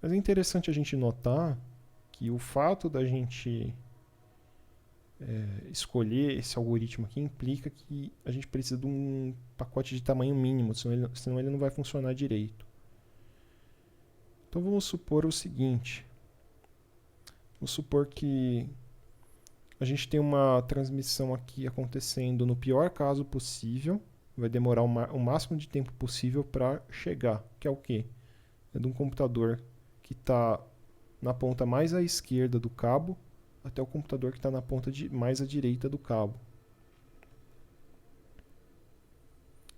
Mas é interessante a gente notar que o fato da gente escolher esse algoritmo aqui implica que a gente precisa de um pacote de tamanho mínimo, senão ele não vai funcionar direito. Então vamos supor o seguinte. Vamos supor que a gente tem uma transmissão aqui acontecendo no pior caso possível. Vai demorar o máximo de tempo possível para chegar. Que é o quê? É de um computador que está na ponta mais à esquerda do cabo até o computador que está na ponta mais à direita do cabo.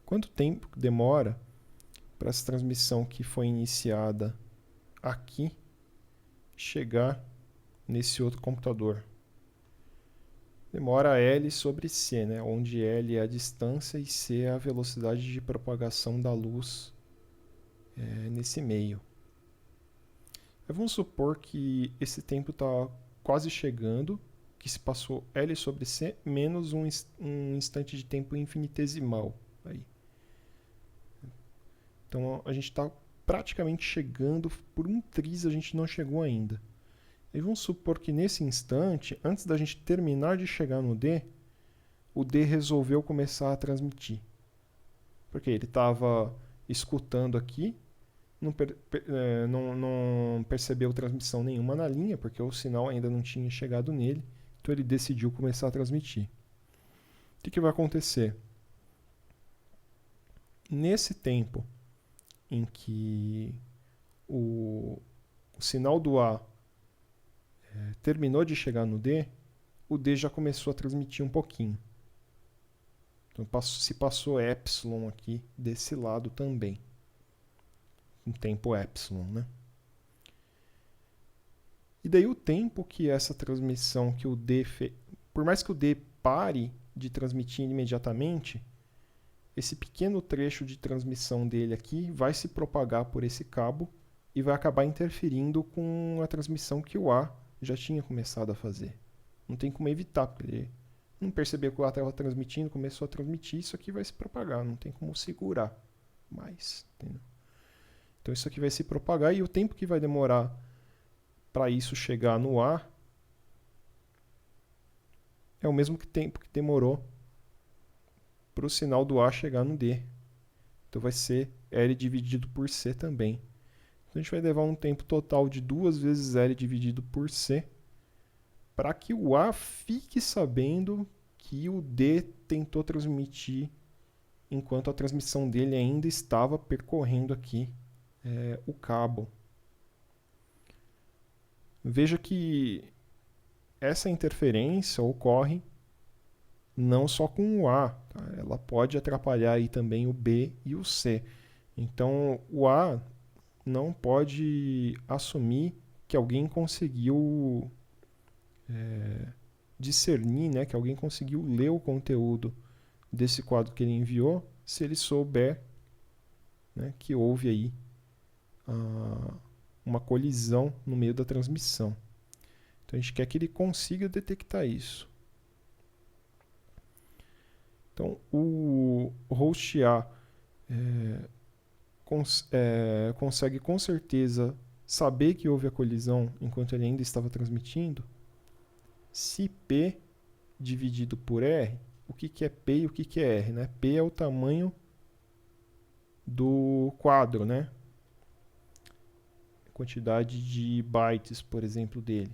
Quanto tempo demora para essa transmissão que foi iniciada aqui chegar nesse outro computador? Demora L sobre C, né? Onde L é a distância e C é a velocidade de propagação da luz nesse meio. Vamos supor que esse tempo está quase chegando, que se passou L sobre C menos um instante de tempo infinitesimal. Aí. Então a gente está praticamente chegando, por um tris a gente não chegou ainda. E vamos supor que nesse instante, antes da gente terminar de chegar no D, o D resolveu começar a transmitir. Porque ele estava escutando aqui, não percebeu transmissão nenhuma na linha, porque o sinal ainda não tinha chegado nele, então ele decidiu começar a transmitir. O que vai acontecer? Nesse tempo em que o sinal do A terminou de chegar no D, o D já começou a transmitir um pouquinho. Então se passou epsilon aqui desse lado também. Um tempo epsilon, né? E daí o tempo que essa transmissão que o D fez, por mais que o D pare de transmitir imediatamente, esse pequeno trecho de transmissão dele aqui vai se propagar por esse cabo e vai acabar interferindo com a transmissão que o A já tinha começado a fazer. Não tem como evitar, porque ele não percebeu que o A estava transmitindo, começou a transmitir, isso aqui vai se propagar, não tem como segurar mais. Entendeu? Então isso aqui vai se propagar e o tempo que vai demorar para isso chegar no A é o mesmo tempo que demorou para o sinal do A chegar no D. Então vai ser L dividido por C também. Então a gente vai levar um tempo total de 2 vezes L dividido por C para que o A fique sabendo que o D tentou transmitir enquanto a transmissão dele ainda estava percorrendo aqui o cabo. Veja que essa interferência ocorre não só com o A, tá? Ela pode atrapalhar aí também o B e o C. Então o A não pode assumir que alguém conseguiu discernir, né, que alguém conseguiu ler o conteúdo desse quadro que ele enviou, se ele souber, né, que houve aí uma colisão no meio da transmissão. Então a gente quer que ele consiga detectar isso. Então o host A consegue com certeza saber que houve a colisão enquanto ele ainda estava transmitindo, se P dividido por R, o que é P e o que é R? Né? P é o tamanho do quadro, né? Quantidade de bytes, por exemplo, dele.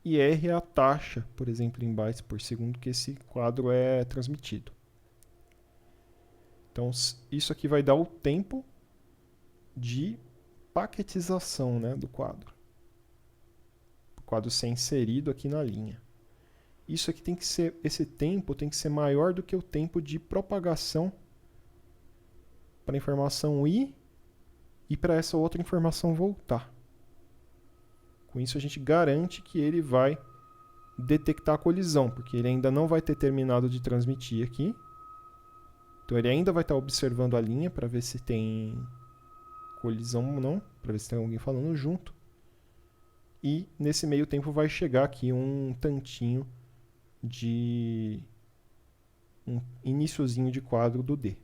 E R é a taxa, por exemplo, em bytes por segundo que esse quadro é transmitido. Então, isso aqui vai dar o tempo de paquetização, né, do quadro. O quadro ser inserido aqui na linha. Isso aqui tem que ser, esse tempo tem que ser maior do que o tempo de propagação para a informação ir e para essa outra informação voltar. Com isso a gente garante que ele vai detectar a colisão, porque ele ainda não vai ter terminado de transmitir aqui. Então ele ainda vai estar observando a linha para ver se tem colisão ou não, para ver se tem alguém falando junto. E nesse meio tempo vai chegar aqui um tantinho de um iniciozinho de quadro do D.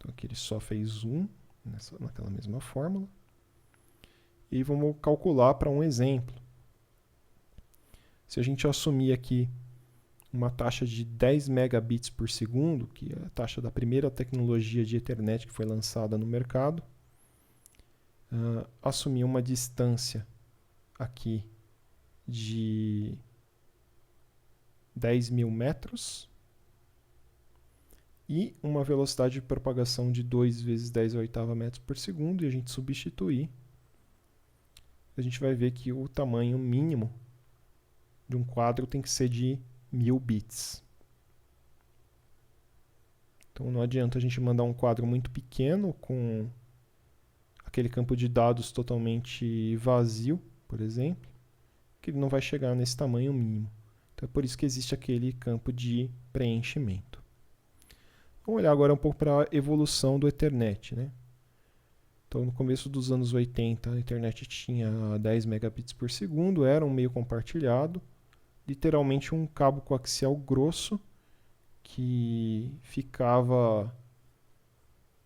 Então aqui ele só fez 1 naquela mesma fórmula. E vamos calcular para um exemplo. Se a gente assumir aqui uma taxa de 10 megabits por segundo, que é a taxa da primeira tecnologia de Ethernet que foi lançada no mercado, assumir uma distância aqui de 10.000 metros e uma velocidade de propagação de 2 vezes 10 a oitava metros por segundo, e a gente substituir, a gente vai ver que o tamanho mínimo de um quadro tem que ser de 1000 bits. Então não adianta a gente mandar um quadro muito pequeno com aquele campo de dados totalmente vazio, por exemplo, que ele não vai chegar nesse tamanho mínimo. Então é por isso que existe aquele campo de preenchimento. Vamos olhar agora um pouco para a evolução do Ethernet, né? Então, no começo dos anos 80, a internet tinha 10 megabits por segundo, era um meio compartilhado, literalmente um cabo coaxial grosso que ficava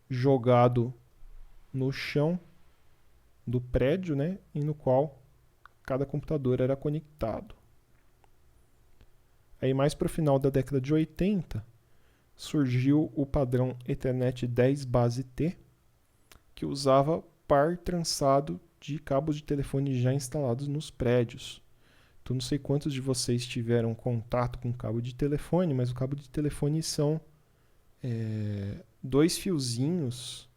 jogado no chão do prédio, né, e no qual cada computador era conectado. Aí mais para o final da década de 80, surgiu o padrão Ethernet 10 base T, que usava par trançado de cabos de telefone já instalados nos prédios. Então, não sei quantos de vocês tiveram contato com cabo de telefone, mas o cabo de telefone são 2 fiozinhos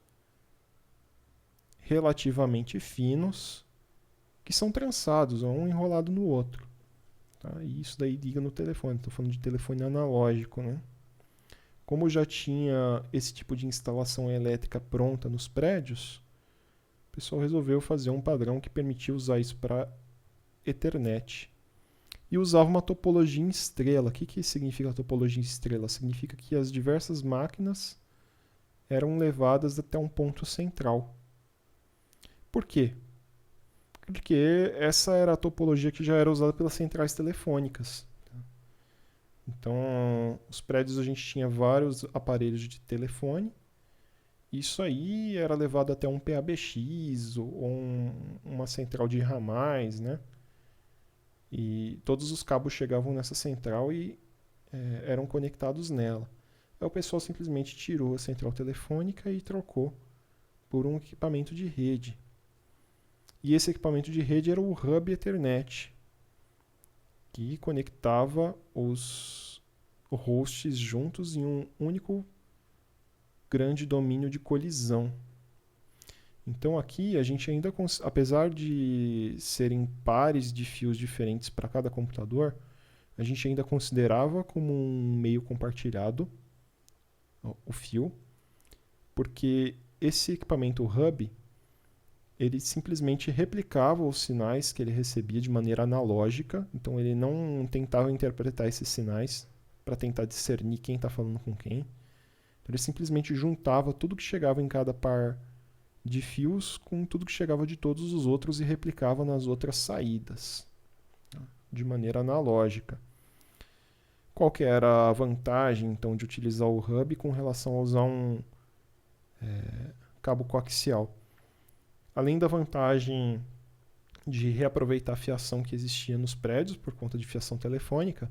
relativamente finos que são trançados, um enrolado no outro. Tá? E isso daí liga no telefone. Estou falando de telefone analógico, né? Como já tinha esse tipo de instalação elétrica pronta nos prédios, o pessoal resolveu fazer um padrão que permitia usar isso para Ethernet. E usava uma topologia em estrela. O que significa a topologia em estrela? Significa que as diversas máquinas eram levadas até um ponto central. Por quê? Porque essa era a topologia que já era usada pelas centrais telefônicas. Então, os prédios a gente tinha vários aparelhos de telefone. Isso aí era levado até um PABX ou uma central de ramais, né? E todos os cabos chegavam nessa central e eram conectados nela. Aí o pessoal simplesmente tirou a central telefônica e trocou por um equipamento de rede. E esse equipamento de rede era o Hub Ethernet, que conectava os hosts juntos em um único grande domínio de colisão. Então aqui a gente ainda, apesar de serem pares de fios diferentes para cada computador, a gente ainda considerava como um meio compartilhado o fio, porque esse equipamento Hub, ele simplesmente replicava os sinais que ele recebia de maneira analógica, então ele não tentava interpretar esses sinais para tentar discernir quem está falando com quem. Então, ele simplesmente juntava tudo que chegava em cada par de fios com tudo que chegava de todos os outros e replicava nas outras saídas, de maneira analógica. Qual que era a vantagem, então, de utilizar o Hub com relação a usar um cabo coaxial? Além da vantagem de reaproveitar a fiação que existia nos prédios por conta de fiação telefônica,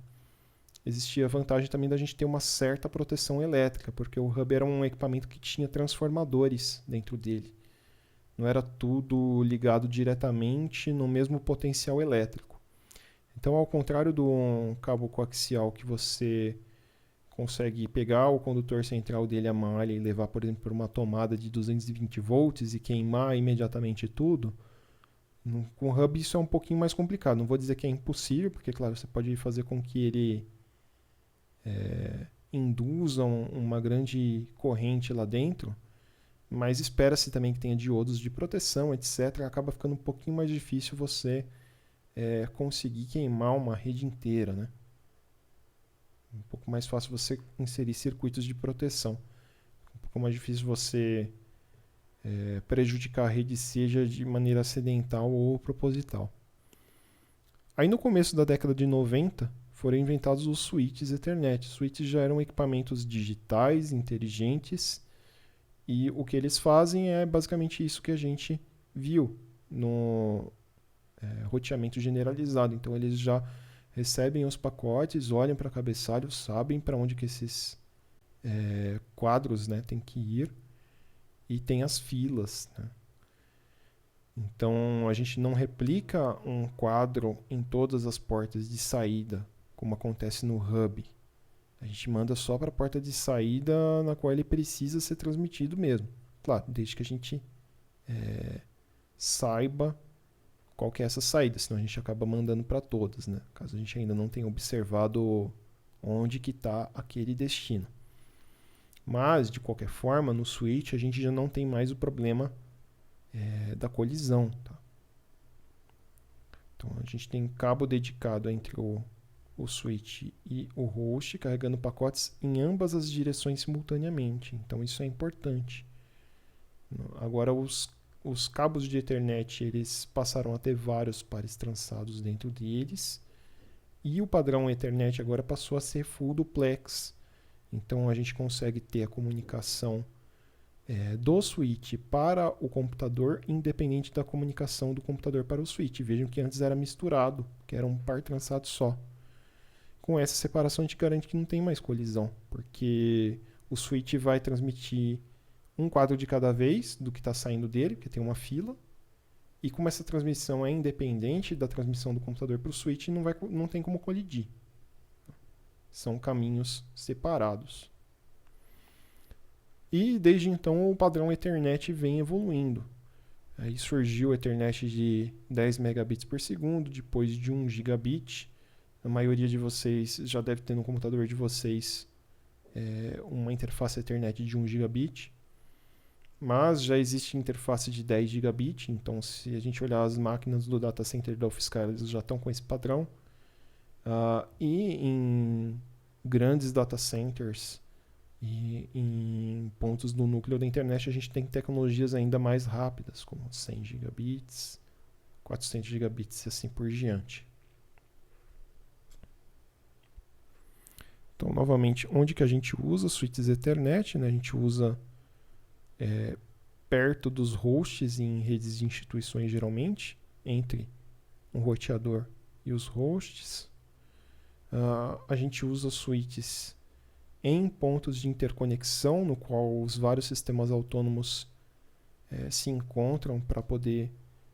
existia a vantagem também da gente ter uma certa proteção elétrica, porque o Hub era um equipamento que tinha transformadores dentro dele. Não era tudo ligado diretamente no mesmo potencial elétrico. Então, ao contrário do cabo coaxial que você consegue pegar o condutor central dele, a malha, e levar, por exemplo, para uma tomada de 220 volts e queimar imediatamente tudo, com o Hub isso é um pouquinho mais complicado. Não vou dizer que é impossível, porque, claro, você pode fazer com que ele induza uma grande corrente lá dentro, mas espera-se também que tenha diodos de proteção, etc. Acaba ficando um pouquinho mais difícil você conseguir queimar uma rede inteira, né? Um pouco mais fácil você inserir circuitos de proteção. Um pouco mais difícil você prejudicar a rede, seja de maneira acidental ou proposital. Aí no começo da década de 90, foram inventados os switches Ethernet. Os switches já eram equipamentos digitais, inteligentes, E o que eles fazem é basicamente isso que a gente viu no roteamento generalizado. Então eles já recebem os pacotes, olham para o cabeçalho, sabem para onde que esses quadros, né, tem que ir, e tem as filas, né? Então a gente não replica um quadro em todas as portas de saída, como acontece no hub. A gente manda só para a porta de saída na qual ele precisa ser transmitido mesmo. Claro, desde que a gente saiba qual que é essa saída, senão a gente acaba mandando para todas, né? Caso a gente ainda não tenha observado onde que está aquele destino. Mas, de qualquer forma, no switch a gente já não tem mais o problema da colisão. Tá? Então a gente tem cabo dedicado entre o switch e o host, carregando pacotes em ambas as direções simultaneamente. Então isso é importante. Agora os cabos de Ethernet eles passaram a ter vários pares trançados dentro deles. E o padrão Ethernet agora passou a ser full duplex. Então a gente consegue ter a comunicação do switch para o computador, independente da comunicação do computador para o switch. Vejam que antes era misturado, que era um par trançado só. Com essa separação a gente garante que não tem mais colisão, porque o switch vai transmitir um quadro de cada vez do que está saindo dele, porque tem uma fila. E como essa transmissão é independente da transmissão do computador para o switch, não tem como colidir. São caminhos separados. E desde então o padrão Ethernet vem evoluindo. Aí surgiu o Ethernet de 10 megabits por segundo, depois de 1 gigabit. A maioria de vocês já deve ter no computador de vocês uma interface Ethernet de 1 gigabit. Mas já existe interface de 10 gigabit, então se a gente olhar as máquinas do data center da UFSCar, eles já estão com esse padrão. E em grandes data centers e em pontos do núcleo da internet a gente tem tecnologias ainda mais rápidas, como 100 gigabits, 400 gigabits e assim por diante. Então, novamente, onde que a gente usa switches Ethernet? Né? A gente usa perto dos hosts em redes de instituições, geralmente, entre um roteador e os hosts. A gente usa switches em pontos de interconexão, no qual os vários sistemas autônomos se encontram para poder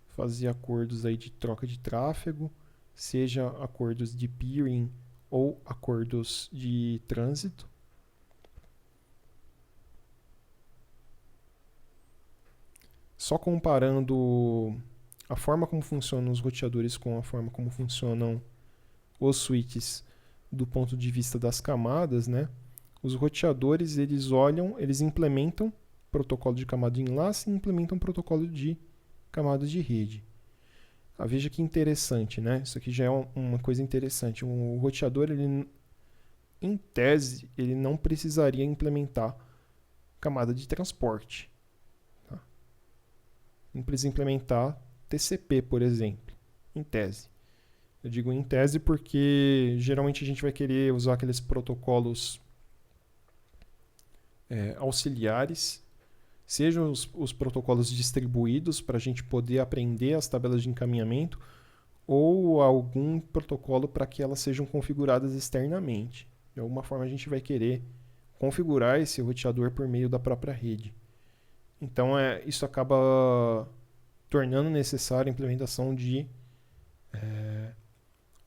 fazer acordos aí de troca de tráfego, seja acordos de peering ou acordos de trânsito. Só comparando a forma como funcionam os roteadores com a forma como funcionam os switches do ponto de vista das camadas, né? Os roteadores, eles implementam protocolo de camada de enlace e implementam protocolo de camada de rede. Veja que interessante, né? Isso aqui já é uma coisa interessante. O roteador, em tese, ele não precisaria implementar camada de transporte. Tá? Não precisa implementar TCP, por exemplo, em tese. Eu digo em tese porque geralmente a gente vai querer usar aqueles protocolos auxiliares, sejam os protocolos distribuídos para a gente poder aprender as tabelas de encaminhamento ou algum protocolo para que elas sejam configuradas externamente. De alguma forma a gente vai querer configurar esse roteador por meio da própria rede. Então isso acaba tornando necessária a implementação de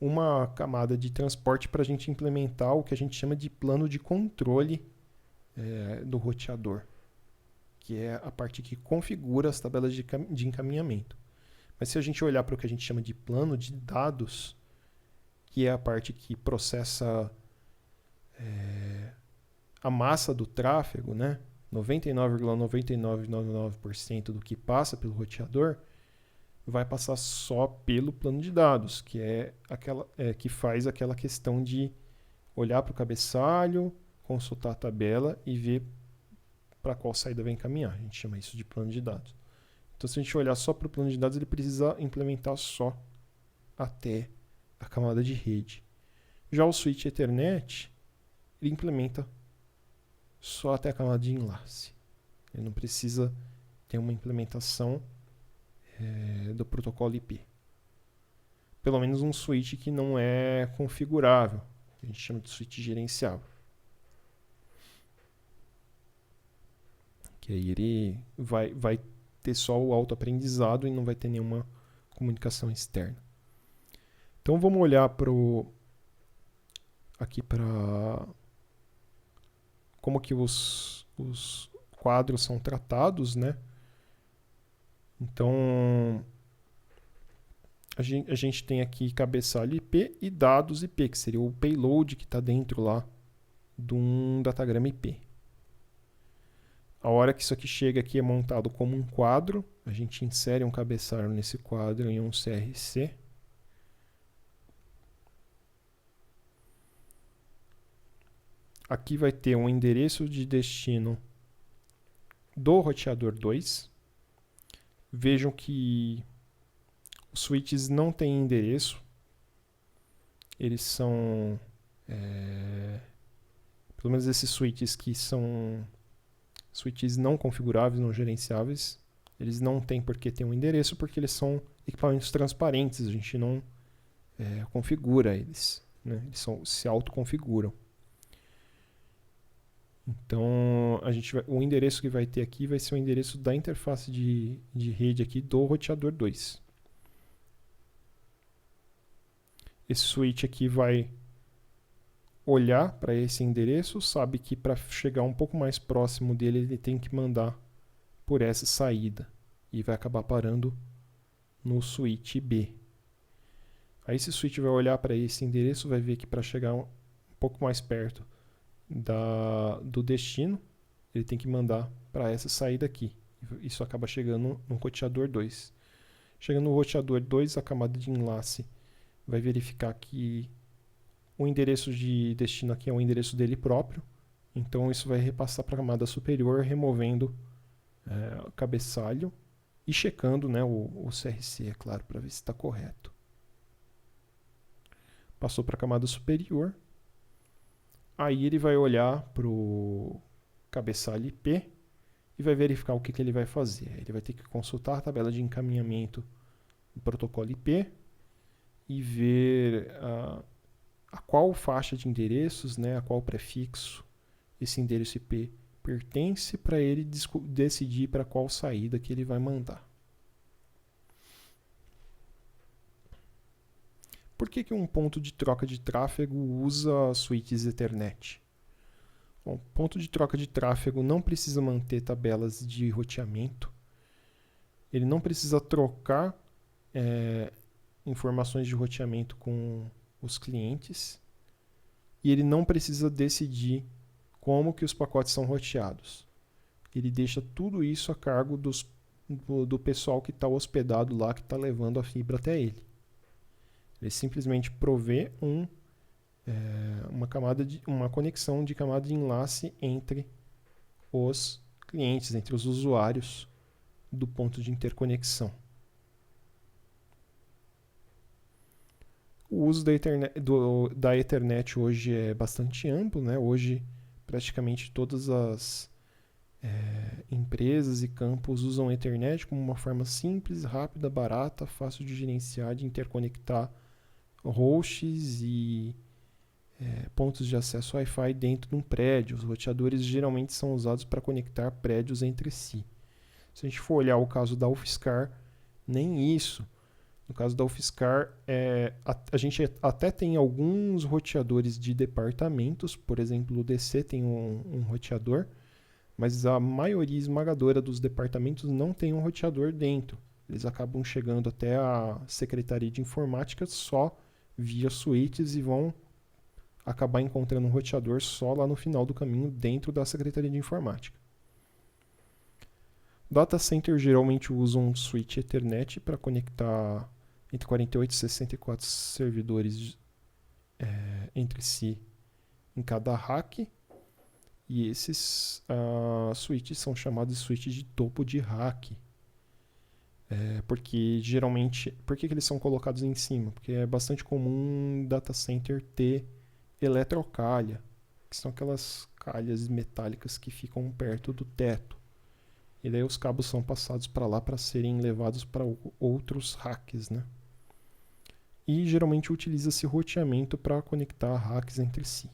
uma camada de transporte para a gente implementar o que a gente chama de plano de controle do roteador, que é a parte que configura as tabelas de encaminhamento. Mas se a gente olhar para o que a gente chama de plano de dados, que é a parte que processa a massa do tráfego, né? 99,9999% do que passa pelo roteador vai passar só pelo plano de dados, que que faz aquela questão de olhar para o cabeçalho, consultar a tabela e ver para qual saída vai encaminhar. A gente chama isso de plano de dados. Então, se a gente olhar só para o plano de dados, ele precisa implementar só até a camada de rede. Já o switch Ethernet, ele implementa só até a camada de enlace. Ele não precisa ter uma implementação do protocolo IP. Pelo menos um switch que não é configurável. A gente chama de switch gerenciável. Que aí ele vai ter só o autoaprendizado e não vai ter nenhuma comunicação externa. Então vamos olhar aqui para como que os quadros são tratados, né? Então a gente tem aqui cabeçalho IP e dados IP, que seria o payload que está dentro lá de um datagrama IP. A hora que isso aqui chega aqui é montado como um quadro, a gente insere um cabeçalho nesse quadro em um CRC. Aqui vai ter um endereço de destino do roteador 2. Vejam que os switches não têm endereço. Eles são... pelo menos esses switches que são switches não configuráveis, não gerenciáveis, eles não têm por que ter um endereço, porque eles são equipamentos transparentes, a gente não configura eles, né? Eles se autoconfiguram. Então, o endereço que vai ter aqui vai ser o endereço da interface de rede aqui do roteador 2. Esse switch aqui vai olhar para esse endereço, sabe que para chegar um pouco mais próximo dele, ele tem que mandar por essa saída. E vai acabar parando no switch B. Aí esse switch vai olhar para esse endereço, vai ver que para chegar um pouco mais perto do destino, ele tem que mandar para essa saída aqui. Isso acaba chegando no roteador 2. Chegando no roteador 2, a camada de enlace vai verificar que o endereço de destino aqui é o endereço dele próprio. Então isso vai repassar para a camada superior, removendo o cabeçalho e checando, né, o CRC, é claro, para ver se está correto. Passou para a camada superior. Aí ele vai olhar para o cabeçalho IP e vai verificar o que ele vai fazer. Ele vai ter que consultar a tabela de encaminhamento do protocolo IP e ver a qual faixa de endereços, né, a qual prefixo esse endereço IP pertence, para ele decidir para qual saída que ele vai mandar. Por que um ponto de troca de tráfego usa switches Ethernet? Bom, ponto de troca de tráfego não precisa manter tabelas de roteamento, ele não precisa trocar informações de roteamento com os clientes e ele não precisa decidir como que os pacotes são roteados. Ele deixa tudo isso a cargo do pessoal que está hospedado lá, que está levando a fibra até ele. Ele simplesmente provê uma conexão de camada de enlace entre os clientes, entre os usuários do ponto de interconexão. O uso da Ethernet hoje é bastante amplo, né? Hoje, praticamente todas as empresas e campos usam a Ethernet como uma forma simples, rápida, barata, fácil de gerenciar, de interconectar hosts e pontos de acesso Wi-Fi dentro de um prédio. Os roteadores geralmente são usados para conectar prédios entre si. Se a gente for olhar o caso da UFSCar, nem isso. No caso da UFSCar, a gente até tem alguns roteadores de departamentos, por exemplo, o DC tem um roteador, mas a maioria esmagadora dos departamentos não tem um roteador dentro. Eles acabam chegando até a Secretaria de Informática só via switches e vão acabar encontrando um roteador só lá no final do caminho dentro da Secretaria de Informática. Data Center geralmente usa um switch Ethernet para conectar entre 48 e 64 servidores entre si em cada rack. E esses switches são chamados de switches de topo de rack. Porque geralmente... Por que eles são colocados em cima? Porque é bastante comum um data center ter eletrocalha, que são aquelas calhas metálicas que ficam perto do teto. E daí os cabos são passados para lá para serem levados para outros racks, né? E geralmente utiliza-se roteamento para conectar racks entre si.